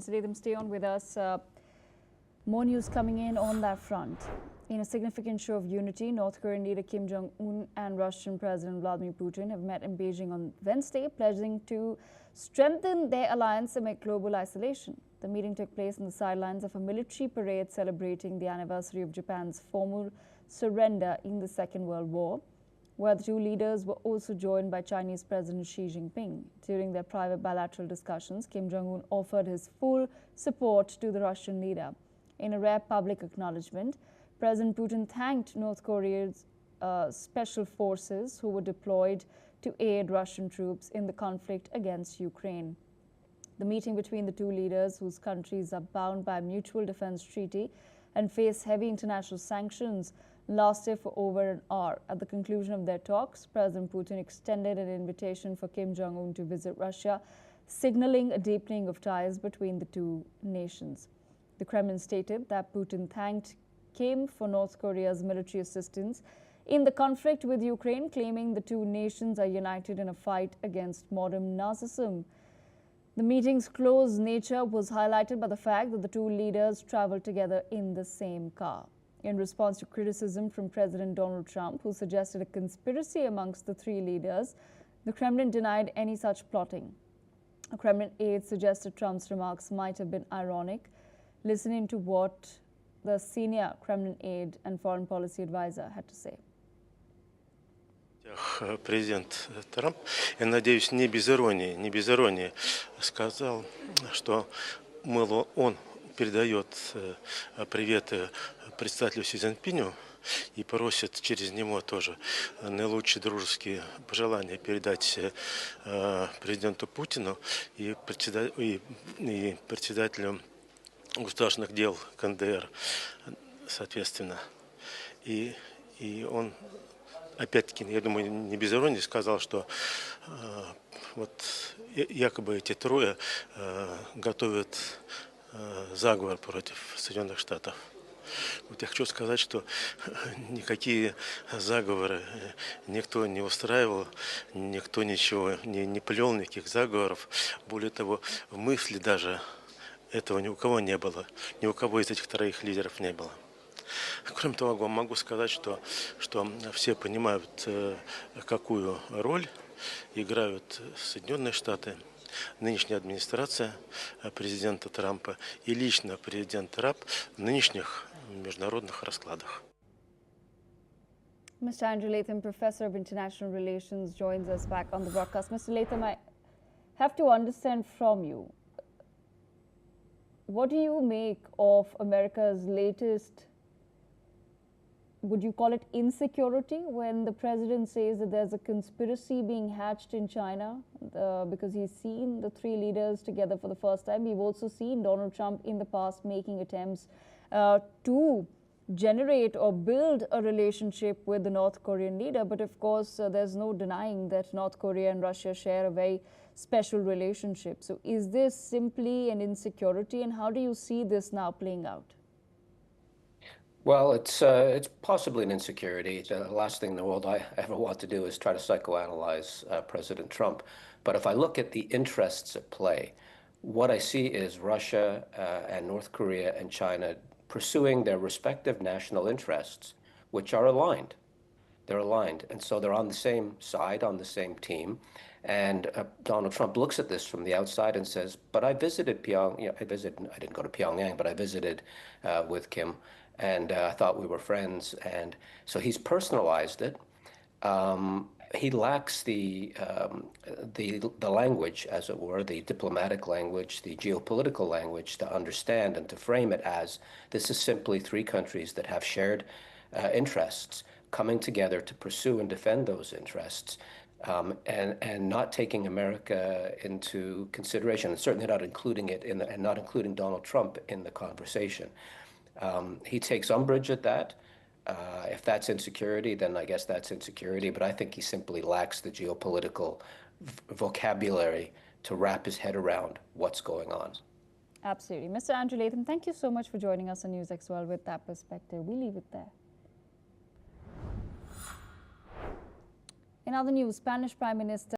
So let them stay on with us. More news coming in on that front. In a significant show of unity, North Korean leader Kim Jong-un and Russian President Vladimir Putin have met in Beijing on Wednesday, pledging to strengthen their alliance amid global isolation. The meeting took place on the sidelines of a military parade celebrating the anniversary of Japan's formal surrender in the Second World War, where the two leaders were also joined by Chinese President Xi Jinping. During their private bilateral discussions, Kim Jong-un offered his full support to the Russian leader. In a rare public acknowledgement, President Putin thanked North Korea's special forces who were deployed to aid Russian troops in the conflict against Ukraine. The meeting between the two leaders, whose countries are bound by a mutual defense treaty and face heavy international sanctions, lasted for over an hour. At the conclusion of their talks, President Putin extended an invitation for Kim Jong-un to visit Russia, signaling a deepening of ties between the two nations. The Kremlin stated that Putin thanked Kim for North Korea's military assistance in the conflict with Ukraine, claiming the two nations are united in a fight against modern Nazism. The meeting's close nature was highlighted by the fact that the two leaders traveled together in the same car. In response to criticism from President Donald Trump, who suggested a conspiracy amongst the three leaders, the Kremlin denied any such plotting. A Kremlin aide suggested Trump's remarks might have been ironic. Listening to what the senior Kremlin aide and foreign policy advisor had to say. Президент Трамп, я надеюсь, не без иронии, сказал, что, мол, он передает приветы председателю Си Цзиньпиню и просит через него тоже наилучшие дружеские пожелания передать президенту Путину и председателю государственных дел КНДР, соответственно. И он, опять-таки, я думаю, не без иронии сказал, что вот якобы эти трое готовят заговор против Соединенных Штатов. Вот я хочу сказать, что никакие заговоры никто не устраивал, никто ничего не плел, никаких заговоров. Более того, в мысли даже этого ни у кого не было, ни у кого из этих троих лидеров не было. Кроме того, могу сказать, что все понимают, какую роль играют Соединенные Штаты, нынешняя администрация президента Трампа и лично президент Трамп в нынешних международных раскладах. Mr. Andrew Latham, Professor of International Relations, joins us back on the broadcast. Mr. Latham, I have to understand from you, what do you make of America's latest, would you call it insecurity, when the president says that there's a conspiracy being hatched in China because he's seen the three leaders together for the first time? We've also seen Donald Trump in the past making attempts to generate or build a relationship with the North Korean leader. But of course, there's no denying that North Korea and Russia share a very special relationship. So is this simply an insecurity, and how do you see this now playing out? Well, it's possibly an insecurity. The last thing in the world I ever want to do is try to psychoanalyze President Trump. But if I look at the interests at play, what I see is Russia and North Korea and China pursuing their respective national interests, which are aligned. They're aligned. And so they're on the same side, on the same team. And Donald Trump looks at this from the outside and says, but I visited Pyongyang. I didn't go to Pyongyang, but I visited with Kim. And I thought we were friends. And so he's personalized it. He lacks the language, as it were, the diplomatic language, the geopolitical language to understand and to frame it as this is simply three countries that have shared interests coming together to pursue and defend those interests, and not taking America into consideration, and certainly not including it and not including Donald Trump in the conversation. He takes umbrage at that. If that's insecurity, then I guess that's insecurity, but I think he simply lacks the geopolitical vocabulary to wrap his head around what's going on. Absolutely. Mr. Andrew Latham, thank you so much for joining us on NewsX World with that perspective. We leave it there. In other news, Spanish Prime Minister